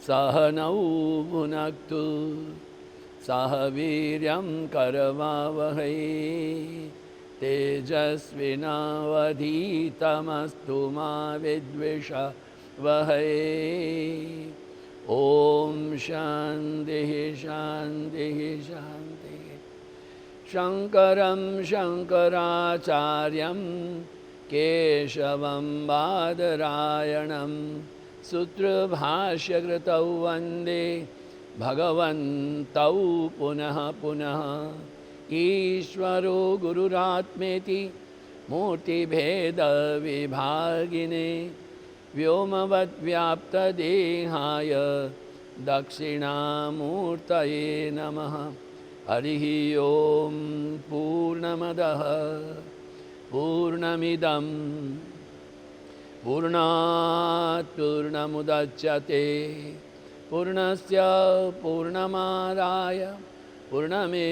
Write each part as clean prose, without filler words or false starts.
सह नौ भुनक्तु सह वीर्यं करवावहै तेजस्विनावधीतमस्तु मा विद्विषावहै। ओम शांति शांति शांति। शंकरं शंकराचार्यं केशवं बादरायणं सूत्रभाष्यकृतौ वन्दे भगवन्तौ पुनः पुनः। ईश्वरो गुरुरात्मेति मूर्तिभेदविभागिने व्योमवद्व्याप्तदेहाय दक्षिणामूर्तये नमः। हरिः ओम। पूर्णमदः पूर्णमिदं पूर्णात् पूर्णमुदच्यते पूर्णस्य पूर्णमादाय पूर्णमेवावशिष्यते।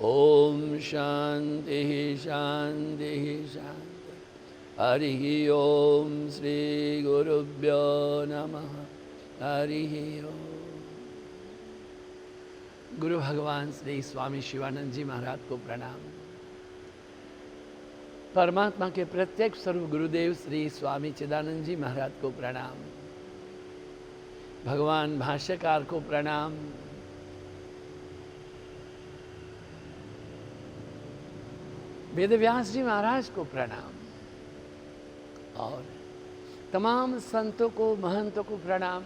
ओम शांति शांति शांति। हरिः ओम। श्री गुरुभ्यो नमः। हरिः ओम। गुरु भगवान श्री स्वामी शिवानंद जी महाराज को प्रणाम। परमात्मा के प्रत्यक्ष स्वरूप गुरुदेव श्री स्वामी चिदानंद जी महाराज को प्रणाम। भगवान भाष्यकार को प्रणाम। वेदव्यास जी महाराज को प्रणाम और तमाम संतों को महंतों को प्रणाम।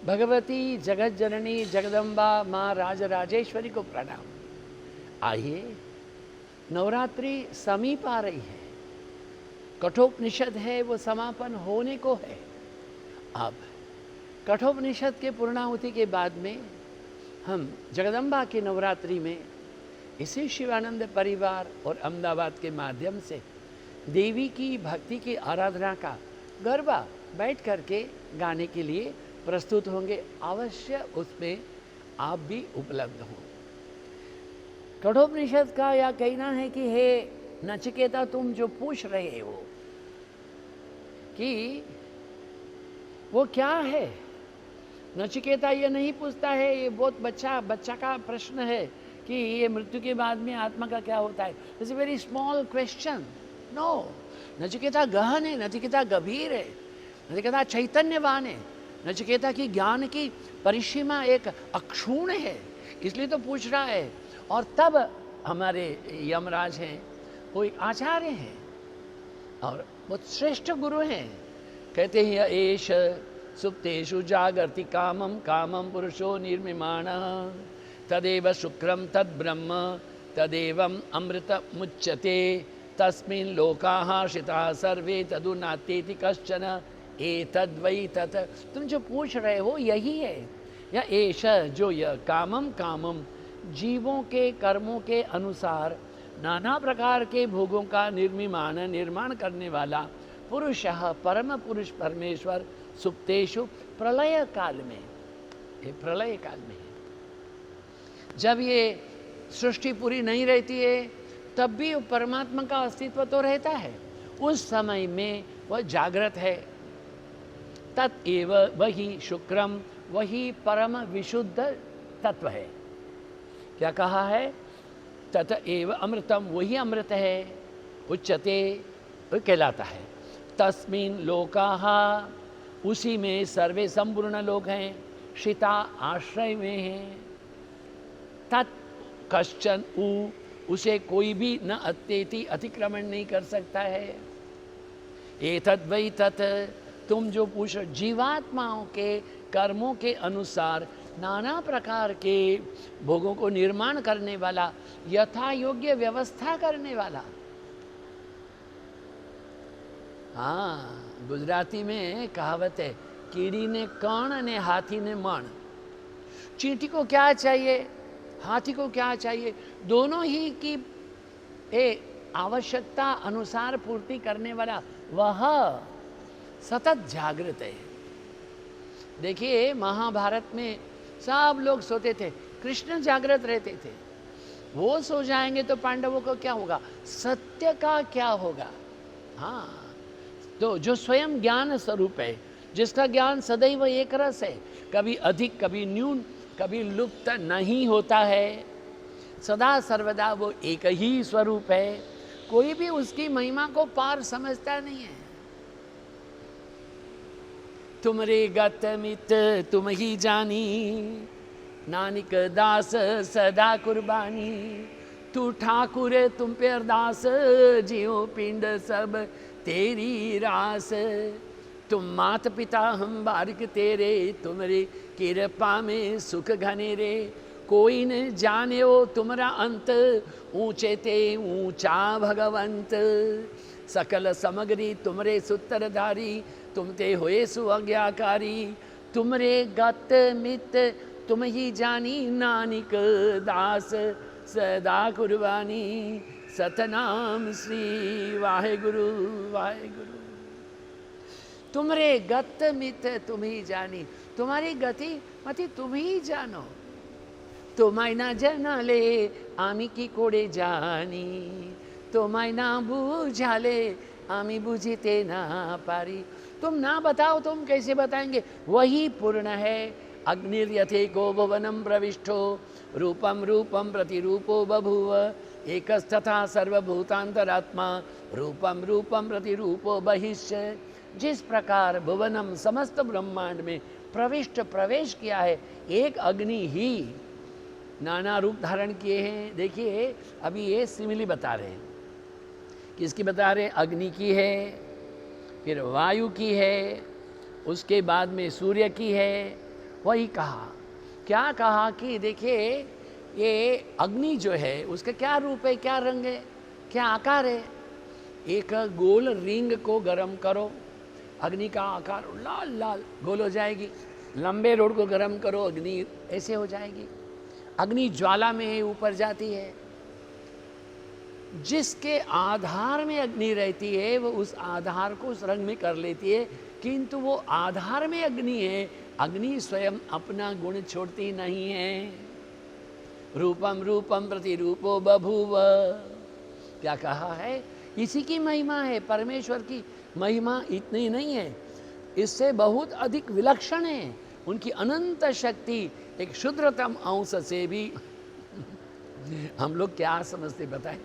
भगवती जगत जननी जगदम्बा माँ राजराजेश्वरी को प्रणाम। आइए, नवरात्रि समीप आ रही है, कठोपनिषद है वो समापन होने को है। अब कठोपनिषद के पूर्णाहुति के बाद में हम जगदम्बा की नवरात्रि में इसी शिवानंद परिवार और अहमदाबाद के माध्यम से देवी की भक्ति की आराधना का गरबा बैठ करके गाने के लिए प्रस्तुत होंगे। अवश्य उसमें आप भी उपलब्ध हों। कठोपनिषद का यह कहना है कि हे नचिकेता, तुम जो पूछ रहे हो कि वो क्या है, नचिकेता ये नहीं पूछता है, ये बहुत बच्चा का प्रश्न है कि ये मृत्यु के बाद में आत्मा का क्या होता है। It's a very small question. No, Nachiketa गहन है, नचिकेता गंभीर है, नचिकेता चैतन्यवान है, नचिकेता की ज्ञान की परिसीमा एक अक्षुण्ण है, इसलिए तो पूछ रहा है। और तब हमारे यमराज हैं, कोई आचार्य हैं और बहुत श्रेष्ठ गुरु हैं, कहते हैं एष सुप्तेषु जागर्ति कामम कामम पुरुषो निर्मिमाणः तदेव शुक्रम तद्ब्रह्म तदेवम अमृत मुच्यते तस्मिन् लोकाः शिताः सर्वे तदु नात्येति कश्चन एतद् वै तत्। तुम जो पूछ रहे हो यही है, या एष जो यह कामम कामम जीवों के कर्मों के अनुसार नाना प्रकार के भोगों का निर्माण करने वाला पुरुषः परम पुरुष परमेश्वर सुप्तेषु प्रलय काल में, ये प्रलय काल में है, जब ये सृष्टि पूरी नहीं रहती है तब भी परमात्मा का अस्तित्व तो रहता है। उस समय में वह जागृत है। तत्एव वही शुक्रम, वही परम विशुद्ध तत्व है। क्या कहा है? तत्एव अमृतम, वही अमृत है। उच्यते, वो कहलाता है। तस्मिन् लोकाः, उसी में सर्वे संपूर्ण लोग हैं। शिता, आश्रय में हैं। तत् कश्चन, उसे कोई भी न अत्येति, अतिक्रमण नहीं कर सकता है। एतद् वै तत्, तुम जो पूछो, जीवात्माओं के कर्मों के अनुसार नाना प्रकार के भोगों को निर्माण करने वाला, यथा योग्य व्यवस्था करने वाला। हाँ, गुजराती में कहावत है, कीड़ी ने कण ने हाथी ने मण। चींटी को क्या चाहिए, हाथी को क्या चाहिए, दोनों ही की आवश्यकता अनुसार पूर्ति करने वाला वह सतत जागृत है। देखिए, महाभारत में सब लोग सोते थे, कृष्ण जागृत रहते थे। वो सो जाएंगे तो पांडवों को क्या होगा, सत्य का क्या होगा। हाँ, तो जो स्वयं ज्ञान स्वरूप है, जिसका ज्ञान सदैव एक रस है, कभी अधिक कभी न्यून, कभी लुप्त नहीं होता है, सदा सर्वदा वो एक ही स्वरूप है, कोई भी उसकी महिमा को पार समझता नहीं है। तुमरे गत मित तुम ही जानी, नानक दास सदा कुर्बानी, तू ठाकुर तुम पे अरदास, जियो पिंड सब तेरी रास, तुम मात पिता हम बारिक तेरे, तुमरे कृपा में सुख घने रे, कोई न जाने ओ तुमरा अंत, ऊंचे ते ऊंचा भगवंत, सकल समग्री तुमरे सूत्रधारी, तुम ते होए सुअज्ञाकारी, तुमरे गत मित तुम ही जानी, नानक दास सदा कुर्बानी, सतनाम श्री वाहेगुरु वाहेगुरु। तुमरे गत मित तुम ही जानी, तुम्हारी गति मति तुम ही जानो, তোমায় না জানালে আমি কি করে জানি, তোমায় না বুঝালে আমি বুঝিতে না পারি, तुम ना बताओ तुम कैसे बताएंगे, वही पूर्ण है। अग्निर्यथेको भुवनं प्रविष्टो, रूपम रूपम प्रतिरूपो बभूव, एकस्तथा सर्वभूतांतरात्मा, रूपम रूपम प्रतिरूपो बहिष्य। जिस प्रकार भुवनम समस्त ब्रह्मांड में प्रविष्ट प्रवेश किया है, एक अग्नि ही नाना रूप धारण किए हैं। देखिए अभी ये सिमिली बता रहे हैं, किसकी बता रहे हैं? अग्नि की है, फिर वायु की है, उसके बाद में सूर्य की है। वही कहा, क्या कहा कि देखिए ये अग्नि जो है उसका क्या रूप है, क्या रंग है, क्या आकार है। एक गोल रिंग को गर्म करो, अग्नि का आकार लाल लाल गोल हो जाएगी। लंबे रोड को गर्म करो, अग्नि ऐसे हो जाएगी। अग्नि ज्वाला में ऊपर जाती है। जिसके आधार में अग्नि रहती है वो उस आधार को उस रंग में कर लेती है, किंतु वो आधार में अग्नि है, अग्नि स्वयं अपना गुण छोड़ती नहीं है। रूपम रूपम प्रतिरूपो बभूव, क्या कहा है? इसी की महिमा है। परमेश्वर की महिमा इतनी नहीं है, इससे बहुत अधिक विलक्षण है। उनकी अनंत शक्ति एक क्षुद्रतम अंश से भी हम लोग क्या समझते बताएं?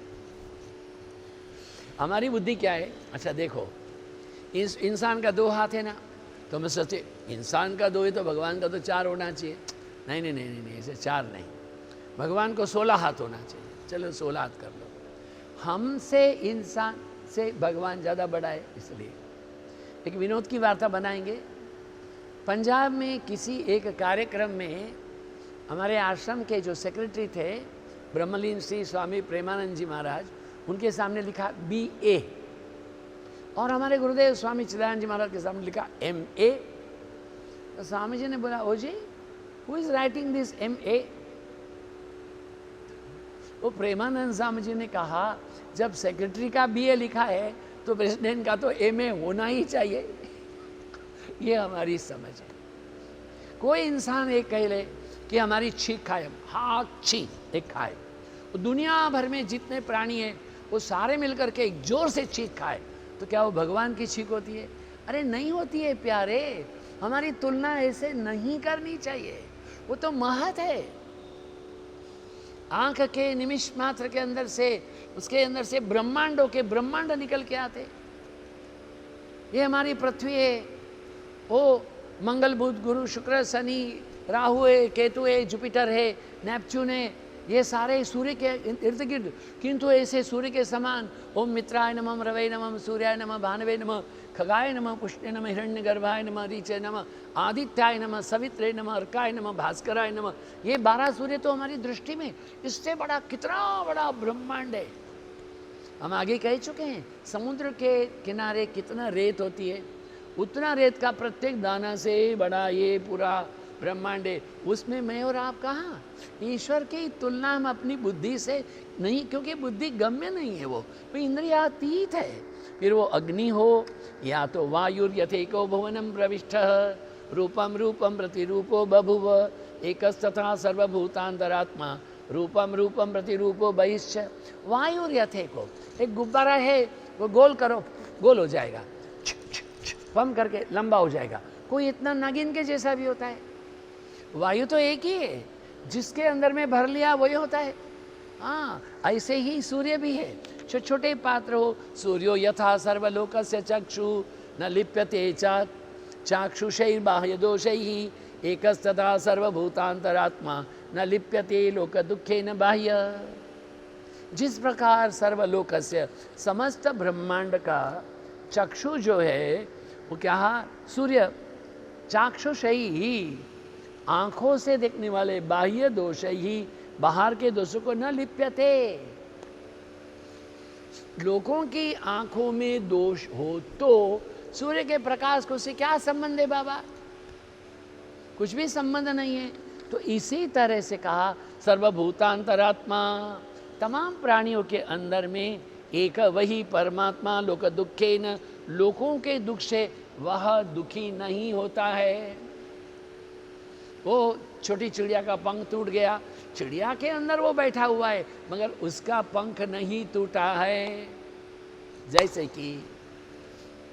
हमारी बुद्धि क्या है? अच्छा देखो, इस इंसान का 2 हाथ है ना, तो मैं सोचे इंसान का 2 है तो भगवान का तो 4 होना चाहिए। नहीं नहीं नहीं नहीं, नहीं ऐसे 4 नहीं, भगवान को 16 हाथ होना चाहिए। चलो 16 हाथ कर लो। हमसे इंसान से भगवान ज़्यादा बड़ा है। इसलिए एक विनोद की वार्ता बनाएंगे। पंजाब में किसी एक कार्यक्रम में हमारे आश्रम के जो सेक्रेटरी थे ब्रह्मलीन श्री स्वामी प्रेमानंद जी महाराज, उनके सामने लिखा BA, और हमारे गुरुदेव स्वामी चिदानंद जी महाराज के सामने लिखा MA। तो स्वामी जी ने बोला, ओ जी who is writing this MA? वो प्रेमानंद स्वामी जी ने कहा, जब सेक्रेटरी का BA लिखा है तो प्रेसिडेंट का तो MA होना ही चाहिए। ये हमारी समझ है। कोई इंसान एक कह ले कि हमारी छींक खाए, हाँ छींक एक खाए, तो दुनिया भर में जितने प्राणी हैं वो सारे मिलकर के एक जोर से छींक खाए, तो क्या वो भगवान की छींक होती है? अरे नहीं होती है प्यारे। हमारी तुलना ऐसे नहीं करनी चाहिए। वो तो महत है। आंख के निमिष मात्र के अंदर से, उसके अंदर से ब्रह्मांडों के ब्रह्मांड निकल के आते। ये हमारी पृथ्वी है, वो मंगल बुध गुरु शुक्र शनि राहु है, केतु है, जुपिटर है, नेपच्यून है, ये सारे सूर्य के इर्द गिर्द, किंतु ऐसे सूर्य के समान ओम मित्राय नमः, रवै नमः, सूर्याय नमः, भानवे नमः, खगाय नमः, पुष्टे नमः, हिरण्यगर्भाय नमः, रीचे नमः, आदित्याय नमः, सवित्रे नमः, अर्काय नमः, भास्कराय नमः। ये 12 सूर्य तो हमारी दृष्टि में इससे बड़ा कितना बड़ा ब्रह्मांड है। हम आगे कह चुके हैं, समुद्र के किनारे कितना रेत होती है, उतना रेत का प्रत्येक दाना से बड़ा ये पूरा ब्रह्मांड है। उसमें मैं और आप कहाँ? ईश्वर की तुलना हम अपनी बुद्धि से नहीं, क्योंकि बुद्धि गम्य नहीं है, वो इंद्रियातीत है। फिर वो अग्नि हो या तो वायुर्यथेको भुवनं प्रविष्टः, रूपम रूपम प्रतिरूपो बभूव, एकस्तथा सर्वभूतांतरात्मा, रूपम रूपम प्रतिरूपो बहिष्य। वायुर्यथेको, एक गुब्बारा है, वो गोल करो, गोल हो जाएगा, पम करके लंबा हो जाएगा। कोई इतना नागिन के जैसा भी होता है। वायु तो एक ही है, जिसके अंदर में भर लिया वही होता है। हाँ, ऐसे ही सूर्य भी है। छोटे छोटे पात्र हो, सूर्यो यथा सर्वलोकस्य चक्षु न लिप्यते चाक्षुषैर्बाह्य दोषैः एकस्तथा सर्वभूतांतरात्मा न लिप्यते लोक दुखेन बाह्य। जिस प्रकार सर्वलोकस्य समस्त ब्रह्मांड का चक्षु जो है वो क्या, सूर्य, चाक्षुषैः आंखों से देखने वाले, बाह्य दोष ही बाहर के दोषों को न लिप्यते। लोगों की आंखों में दोष हो तो सूर्य के प्रकाश को से क्या संबंध है बाबा? कुछ भी संबंध नहीं है। तो इसी तरह से कहा सर्वभूतांतरात्मा, तमाम प्राणियों के अंदर में एक वही परमात्मा लोक दुखे न, लोगों के दुख से वह दुखी नहीं होता है। वो छोटी चिड़िया का पंख टूट गया, चिड़िया के अंदर वो बैठा हुआ है मगर उसका पंख नहीं टूटा है। जैसे कि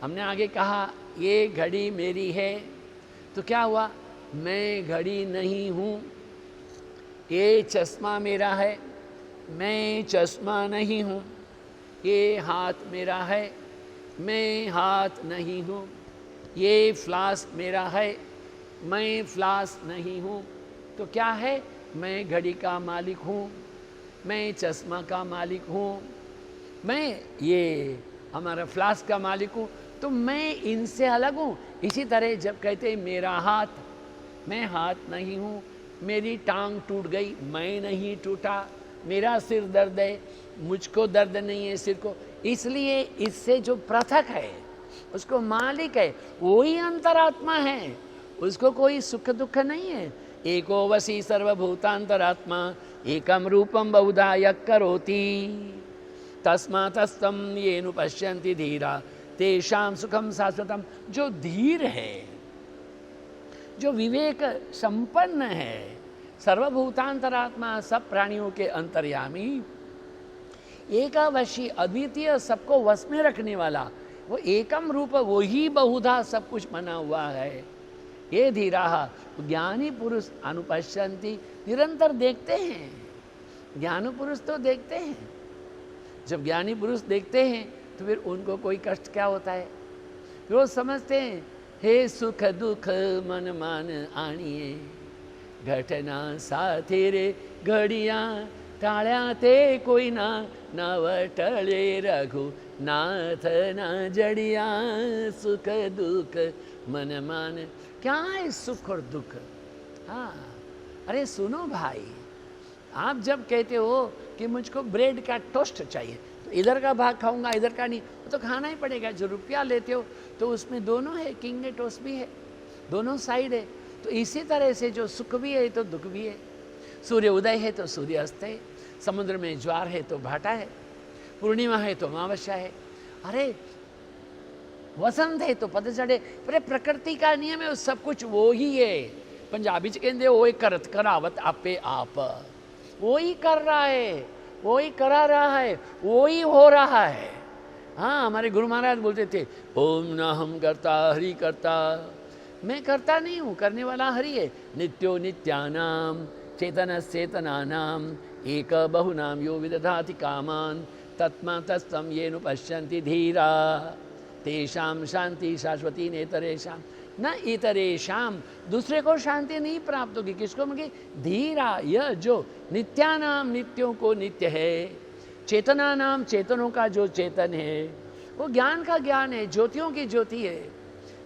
हमने आगे कहा ये घड़ी मेरी है, तो क्या हुआ? मैं घड़ी नहीं हूँ। ये चश्मा मेरा है, मैं चश्मा नहीं हूँ। ये हाथ मेरा है, मैं हाथ नहीं हूँ। ये फ्लास्क मेरा है, मैं फ्लास्क नहीं हूँ। तो क्या है? मैं घड़ी का मालिक हूँ, मैं चश्मा का मालिक हूँ, मैं ये हमारा फ्लास्क का मालिक हूँ। तो मैं इनसे अलग हूँ। इसी तरह जब कहते हैं मेरा हाथ, मैं हाथ नहीं हूँ। मेरी टांग टूट गई, मैं नहीं टूटा। मेरा सिर दर्द है, मुझको दर्द नहीं है सिर को। इसलिए इससे जो पृथक है, उसको मालिक है, वही अंतरात्मा है। उसको कोई सुख दुख नहीं है। एको वसी सर्वभूतांतरात्मा एकम रूपम बहुधा यः करोति तस्मात्तम येनु पश्यन्ति धीरा तेषां सुखम शाश्वतम। जो धीर है, जो विवेक संपन्न है, सर्वभूतांतरात्मा, सब प्राणियों के अंतर्यामी, एकावशी अद्वितीय, सबको वश में रखने वाला, वो एकम रूप, वो ही बहुधा सब कुछ बना हुआ है। ये धीराः, ज्ञानी पुरुष अनुपश्यन्ति, निरंतर देखते हैं। ज्ञानी पुरुष तो देखते हैं। जब ज्ञानी पुरुष देखते हैं तो फिर उनको कोई कष्ट क्या होता है? फिर वो समझते हैं हे सुख दुख मन मान आणिए, घटना साथे रे घड़ियाँ टाळ्या ते कोई ना, नव टळे रघु नाथ ना जड़िया। सुख दुख मन मान, क्या है सुख और दुख? हाँ, अरे सुनो भाई, आप जब कहते हो कि मुझको ब्रेड का टोस्ट चाहिए, तो इधर का भाग खाऊंगा इधर का नहीं, वो तो खाना ही पड़ेगा। जो रुपया लेते हो तो उसमें दोनों है, किंग ने टोस्ट भी है, दोनों साइड है। तो इसी तरह से जो सुख भी है तो दुख भी है। सूर्य उदय है तो सूर्य अस्त है, समुद्र में ज्वार है तो भाटा है, पूर्णिमा है तो अमावस्या है, अरे वसंत है तो पतझड़ है। अरे प्रकृति का नियम है, सब कुछ वो ही है। पंजाबी च कहते वो ही करत करावत आपे आप, वो ही कर रहा है, वो ही करा रहा है, वो ही हो रहा है। हाँ, हमारे गुरु महाराज बोलते थे ओम न हम करता हरि करता। मैं करता नहीं हूँ, करने वाला हरि है। नित्यो नित्यानाम चेतन चेतनानाम एक बहुनाम यो विदधाति कामान तस्मात्तम येनु पश्यन्ति धीरा तेषां शांति शाश्वती नेतरेषाम। न इतरेषाम, दूसरे को शांति नहीं प्राप्त होगी। किसको मिलेगी? धीरा, यह जो नित्यानाम, नित्यों को नित्य है, चेतना नाम, चेतनों का जो चेतन है, वो ज्ञान का ज्ञान है, ज्योतियों की ज्योति है।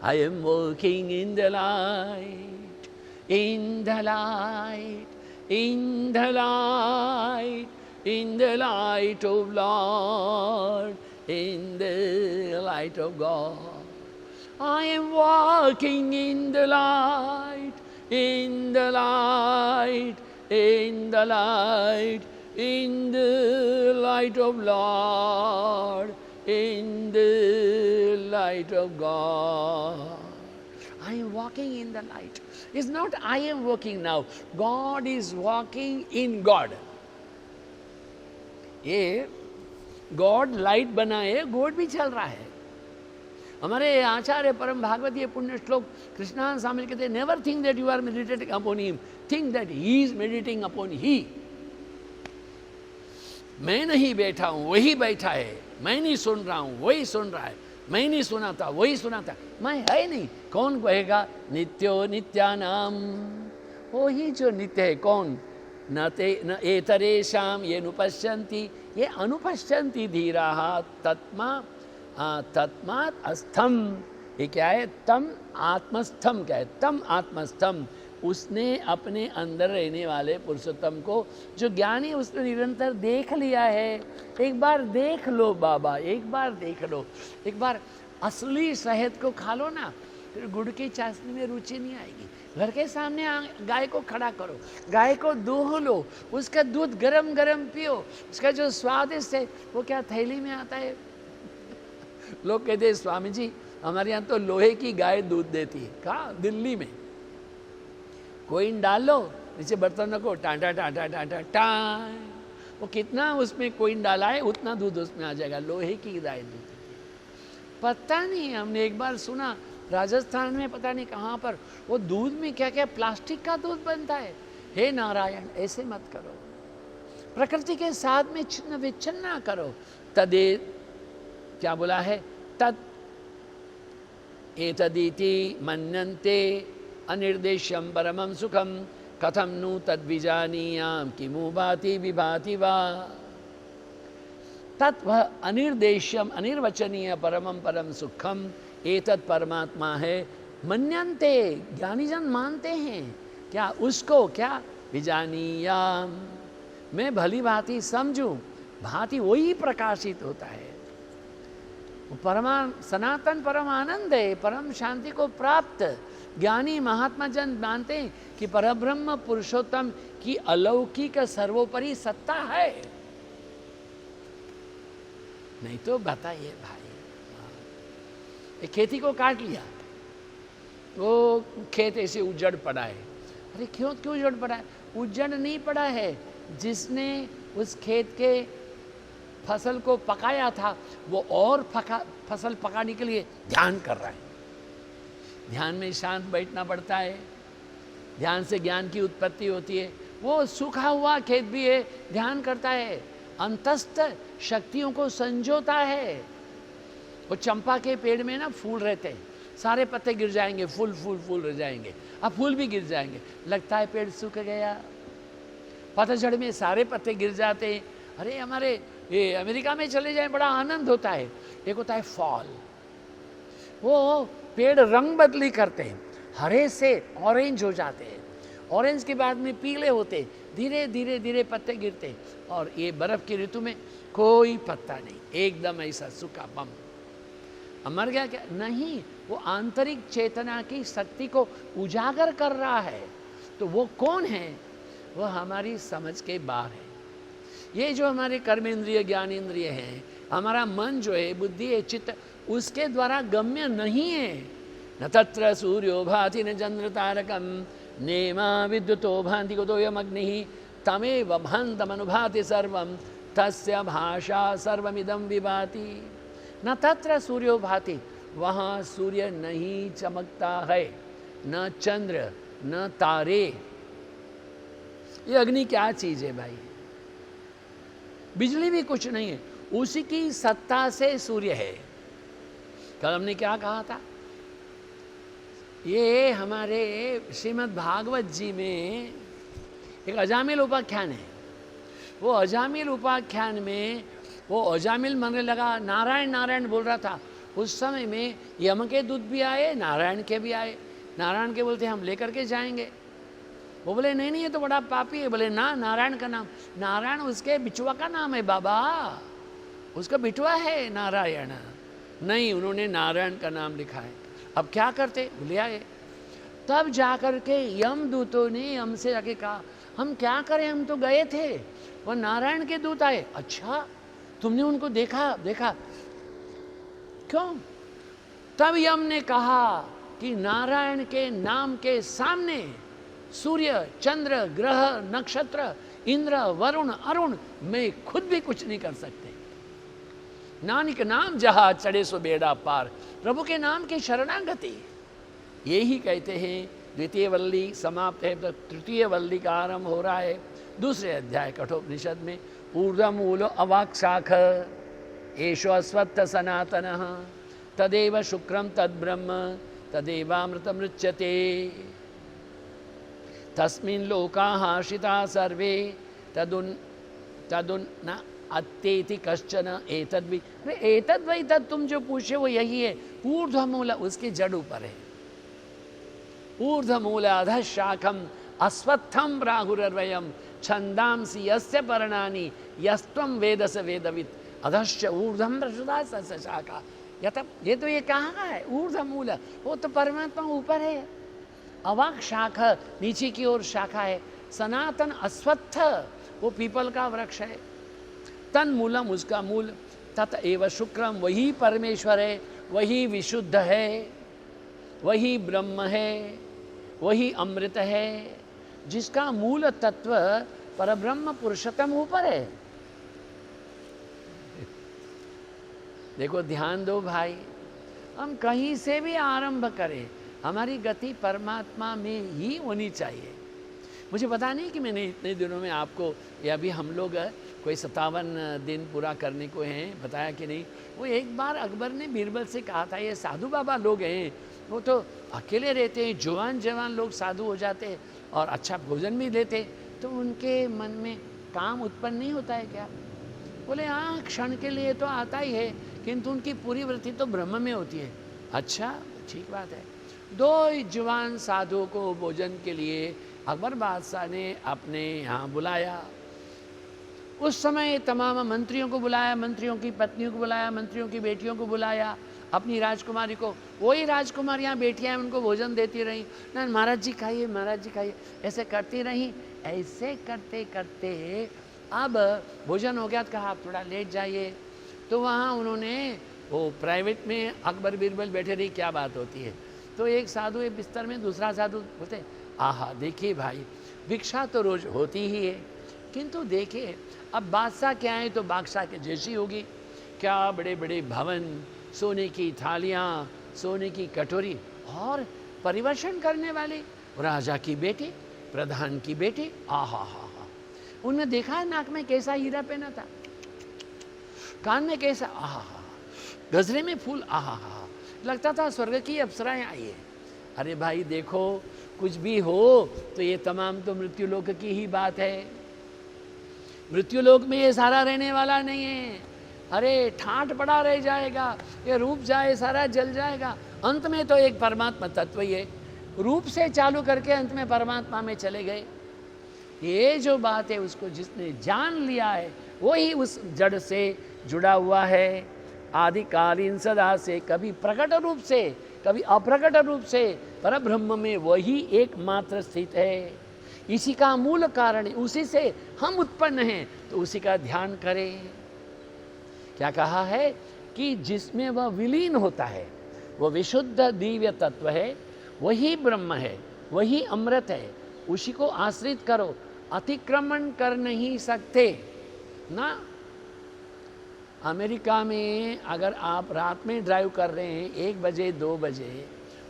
I am walking in the light, in the light, in the light, in the light of Lord, in the light of God. I am walking in the light, in the light, in the light, in the light of Lord, in the light of God. I am walking in the light. It's not I am walking now. God is walking in God. ये God light बनाए, God भी चल रहा है। हमारे आचार्य परम भागवतीय पुण्य श्लोक कृष्णानंद स्वामी कहते never think that you are meditating upon him, think that he is meditating upon he. मैं नहीं बैठा हूं वही बैठा है, मैं नहीं सुन रहा हूं वही सुन रहा है, मैं नहीं सुना था वही सुना था, मैं है नहीं। कौन कहेगा? नित्यो नित्यानाम, वो ही जो नित्य है। कौन? न एतरेषाम ये नुपश्यन्ति, ये अनुपश्यन्ति धीराः तस्मात् अस्थम। ये क्या है? तम आत्मस्थम। क्या है? तम आत्मस्थम। उसने अपने अंदर रहने वाले पुरुषोत्तम को, जो ज्ञानी उसने निरंतर देख लिया है। एक बार देख लो बाबा, एक बार देख लो, एक बार असली शहद को खा लो ना, फिर गुड़ की चाशनी में रुचि नहीं आएगी। घर के सामने गाय को खड़ा करो, गाय को दूह लो, उसका दूध गरम गरम पियो, उसका जो स्वादिष्ट है वो क्या थैली में आता है? लोग कहते हैं स्वामी जी हमारे यहाँ तो लोहे की गाय दूध देती है। कहाँ? दिल्ली में। कोइन डाल लो नीचे बर्तन को, टाटा टाटा टाटा टा, वो कितना उसमें कोइन डाला है उतना दूध उसमें आ जाएगा। लोहे की गाय दूध। पता नहीं, हमने एक बार सुना राजस्थान में, पता नहीं कहाँ पर, वो दूध में क्या क्या प्लास्टिक का दूध बनता है। हे नारायण, ऐसे मत करो, प्रकृति के साथ में छिन्न विच्छिन्न ना करो। तदे क्या बोला है? तद एतदीति मन्यन्ते अनिर्देश्यम परमं सुखम कथम नु तद्विजानीयाम किमु भाति विभाति वा। तत् वह अनिर्देश्यम अनिर्वचनीय परमं परम सुखम एतत् परमात्मा है। मन्यन्ते, ज्ञानी जन मानते हैं। क्या? उसको क्या? विजानीयाम, मैं भली भांति समझूं। भांति वही प्रकाशित होता है। परमा सनातन परम आनंद है, परम शांति को प्राप्त ज्ञानी महात्मा जन मानते हैं कि परब्रह्म पुरुषोत्तम की अलौकिक सर्वोपरि सत्ता है। नहीं तो बताइए भाई, एक खेती को काट लिया, वो खेत ऐसे उजड़ पड़ा है। अरे क्यों उजड़ पड़ा है? उजड़ नहीं पड़ा है, जिसने उस खेत के फसल को पकाया था वो और फसल पकाने के लिए ध्यान कर रहा है। ध्यान में शांत बैठना पड़ता है, ध्यान से ज्ञान की उत्पत्ति होती है। वो सूखा हुआ खेत भी है, ध्यान करता है, अंतस्थ शक्तियों को संजोता है। वो चंपा के पेड़ में ना फूल रहते हैं, सारे पत्ते गिर जाएंगे, फूल रह जाएंगे, अब फूल भी गिर जाएंगे, लगता है पेड़ सूख गया। पतझड़ में सारे पत्ते गिर जाते हैं। अरे हमारे ये अमेरिका में चले जाए बड़ा आनंद होता है। एक होता है फॉल, वो पेड़ रंग बदली करते हैं, हरे से ऑरेंज हो जाते हैं, ऑरेंज के बाद में पीले होते, धीरे धीरे धीरे पत्ते गिरते हैं। और ये बर्फ की ऋतु में कोई पत्ता नहीं, एकदम ऐसा सूखा बम। मर गया क्या? नहीं, वो आंतरिक चेतना की शक्ति को उजागर कर रहा है। तो वो कौन है? वो हमारी समझ के बाहर है। ये जो हमारे कर्मेंद्रिय ज्ञानेंद्रिय हैं, हमारा मन जो है, बुद्धि है, चित्त, उसके द्वारा गम्य नहीं है। न तत्र सूर्यो भाति न चंद्र तारकम नेमा विद्युतो भांति कुतोऽयम् अग्निः तमेव भान्तमनुभाति सर्वं तस्य भाषा सर्वमिदं विभाति। न तत्र सूर्यो भाति, वहाँ सूर्य नहीं चमकता है, न चंद्र न तारे। ये अग्नि क्या चीज है भाई? बिजली भी कुछ नहीं है, उसी की सत्ता से सूर्य है। कल हमने क्या कहा था? ये हमारे श्रीमद् भागवत जी में एक अजामिल उपाख्यान है। वो अजामिल उपाख्यान में वो अजामिल मरने लगा, नारायण नारायण बोल रहा था। उस समय में यम के दूत भी आए, नारायण के भी आए। नारायण के बोलते हम लेकर के जाएंगे। वो बोले नहीं ये तो बड़ा पापी है। बोले ना, नारायण का नाम, नारायण उसके बिचुआ का नाम है बाबा, उसका बिटुआ है नारायण। नहीं, उन्होंने नारायण का नाम लिखा है। अब क्या करते? ले आए। तब जाकर के यम दूतों ने हमसे जाके कहा हम क्या करें, हम तो गए थे, वो नारायण के दूत आए। अच्छा, तुमने उनको देखा? क्यों? तब यम ने कहा कि नारायण के नाम के सामने सूर्य, चंद्र, ग्रह, नक्षत्र, इंद्र, वरुण, अरुण मैं खुद भी कुछ नहीं कर सकते। नानक नाम जहां चढ़े सो बेड़ा पार, प्रभु के नाम की शरणागति। ये ही कहते हैं द्वितीय वल्ली समाप्त है तो तृतीय वल्ली का आरंभ हो रहा है दूसरे अध्याय कठोपनिषद में। ऊर्ध्वमूलो अवाक्शाख एषो अश्वत्थ सनातनः तदेव शुक्रम तद्ब्रह्म तदेवामृतमृच्यते तस्मिन् लोकाः आश्रिताः सर्वे तदुन्न अत्येति कश्चन एतद्वि। एतद्वै तत् तुम जो पूछे वो यही है। ऊर्ध्वमूल उसकी जड़ ऊपर है। ऊर्ध्वमूल अधः शाखम अश्वत्थम राहुरर्वयम छंदांसि यस्य पर्णानि यस्त्वं वेदस वेदवित् अधश्च ऊर्ध्वं प्रसुता स शाखा। ये तो ये कहाँ है? ऊर्ध्वमूल वो तो परमात्मा ऊपर है। अवाक शाख नीचे की ओर शाखा है। सनातन अश्वत्थ वो पीपल का वृक्ष है। तन मूलम उसका मूल। तत एव शुक्रम वही परमेश्वर है, वही विशुद्ध है, वही ब्रह्म है, वही अमृत है, जिसका मूल तत्व परब्रह्म पुरुषोत्तम ऊपर है। देखो ध्यान दो भाई, हम कहीं से भी आरंभ करें हमारी गति परमात्मा में ही होनी चाहिए। मुझे पता नहीं कि मैंने इतने दिनों में आपको, या अभी हम लोग कोई 57 दिन पूरा करने को हैं, बताया कि नहीं। वो एक बार अकबर ने बीरबल से कहा था, ये साधु बाबा लोग हैं, वो तो अकेले रहते हैं, जवान जवान लोग साधु हो जाते हैं और अच्छा भोजन भी देते, तो उनके मन में काम उत्पन्न नहीं होता है क्या? बोले हाँ, क्षण के लिए तो आता ही है, किंतु उनकी पूरी वृत्ति तो ब्रह्म में होती है। अच्छा, ठीक बात है। 2 जवान साधुओं को भोजन के लिए अकबर बादशाह ने अपने यहाँ बुलाया। उस समय तमाम मंत्रियों को बुलाया, मंत्रियों की पत्नियों को बुलाया, मंत्रियों की बेटियों को बुलाया, अपनी राजकुमारी को। वही राजकुमारियाँ बेटियाँ उनको भोजन देती रहीं। ना महाराज जी खाइए, महाराज जी खाइए, ऐसे करती रहीं। ऐसे करते करते अब भोजन हो गया तो कहा आप थोड़ा लेट जाइए। तो वहाँ उन्होंने वो प्राइवेट में अकबर बीरबल बैठे रही, क्या बात होती है। तो एक साधु एक बिस्तर में, दूसरा साधु बोलते आहा देखिए भाई, भिक्षा तो रोज होती ही है, किंतु देखिए अब बादशाह के आए तो बादशाह के जैसी होगी। क्या बड़े बड़े भवन, सोने की थालियाँ, सोने की कटोरी, और परिवेशन करने वाले राजा की बेटी, प्रधान की बेटी, आहा हा हा। उनने देखा है नाक में कैसा हीरा पहना था, कान में कैसा, आहा हा, गजरे में फूल, आहा हा, लगता था स्वर्ग की अप्सराएं आई है। अरे भाई देखो, कुछ भी हो तो ये तमाम तो मृत्युलोक की ही बात है। मृत्युलोक में ये सारा रहने वाला नहीं है। अरे ठाठ पड़ा रह जाएगा, ये रूप जाए सारा जल जाएगा। अंत में तो एक परमात्मा तत्व ही है। रूप से चालू करके अंत में परमात्मा में चले गए। ये जो बात है उसको जिसने जान लिया है वही उस जड़ से जुड़ा हुआ है, आदिकालीन सदा से, कभी प्रकट रूप से कभी अप्रकट रूप से परब्रह्म में वही एकमात्र स्थित है। इसी का मूल कारण, उसी से हम उत्पन्न हैं, तो उसी का ध्यान करें। क्या कहा है कि जिसमें वह विलीन होता है वो विशुद्ध दिव्य तत्व है, वही ब्रह्म है, वही अमृत है, उसी को आश्रित करो। अतिक्रमण कर नहीं सकते ना। अमेरिका में अगर आप रात में ड्राइव कर रहे हैं 1 बजे 2 बजे,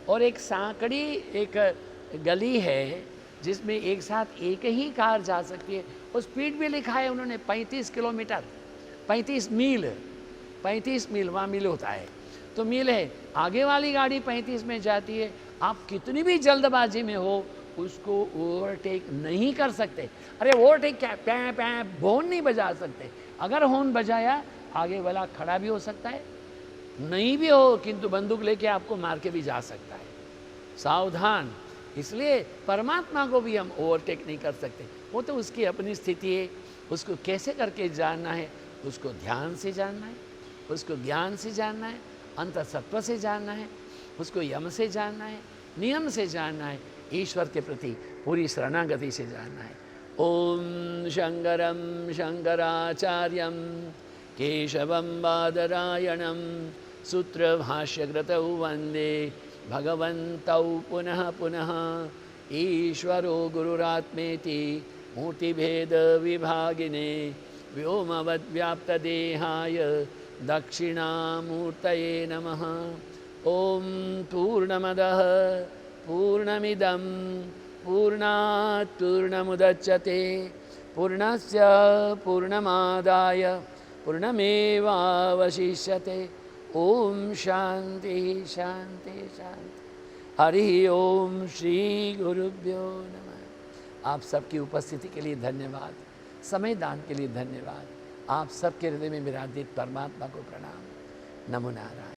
और एक सांकड़ी एक गली है जिसमें एक साथ एक ही कार जा सकती है, और स्पीड भी लिखा है उन्होंने 35 किलोमीटर, 35 मील, वहाँ मील होता है तो मील है। आगे वाली गाड़ी 35 में जाती है, आप कितनी भी जल्दबाजी में हो उसको ओवरटेक नहीं कर सकते। अरे ओवरटेक क्या, पैं पैं हॉर्न नहीं बजा सकते। अगर हॉर्न बजाया आगे वाला खड़ा भी हो सकता है, नहीं भी हो, किंतु बंदूक लेके आपको मार के भी जा सकता है। सावधान। इसलिए परमात्मा को भी हम ओवरटेक नहीं कर सकते, वो तो उसकी अपनी स्थिति है। उसको कैसे करके जानना है, उसको ध्यान से जानना है, उसको ज्ञान से जानना है, अंतःसत्व से जानना है, उसको यम से जानना है, नियम से जानना है, ईश्वर के प्रति पूरी शरणागति से जानना है। ओम शंकरम शंकराचार्यम केशवम बादरायणम सूत्रभाष्यकृतौ वंदे भगवन्तौ पुनः पुनः। ईश्वरो गुरुरात्मेति मूर्तिभेद विभागिने व्योमवद्व्याप्तदेहाय दक्षिणामूर्तये नमः। ओम पूर्णमदः पूर्णमिदं पूर्णात् पूर्णमुदच्यते पूर्णस्य पूर्णमादाय पूर्णमेवावशिष्यते। ओम शांति शांति शांति। हरि ओम श्री गुरुभ्यो नमः। आप सबकी उपस्थिति के लिए धन्यवाद, समय दान के लिए धन्यवाद। आप सबके हृदय में विराजित परमात्मा को प्रणाम। नमो नारायण।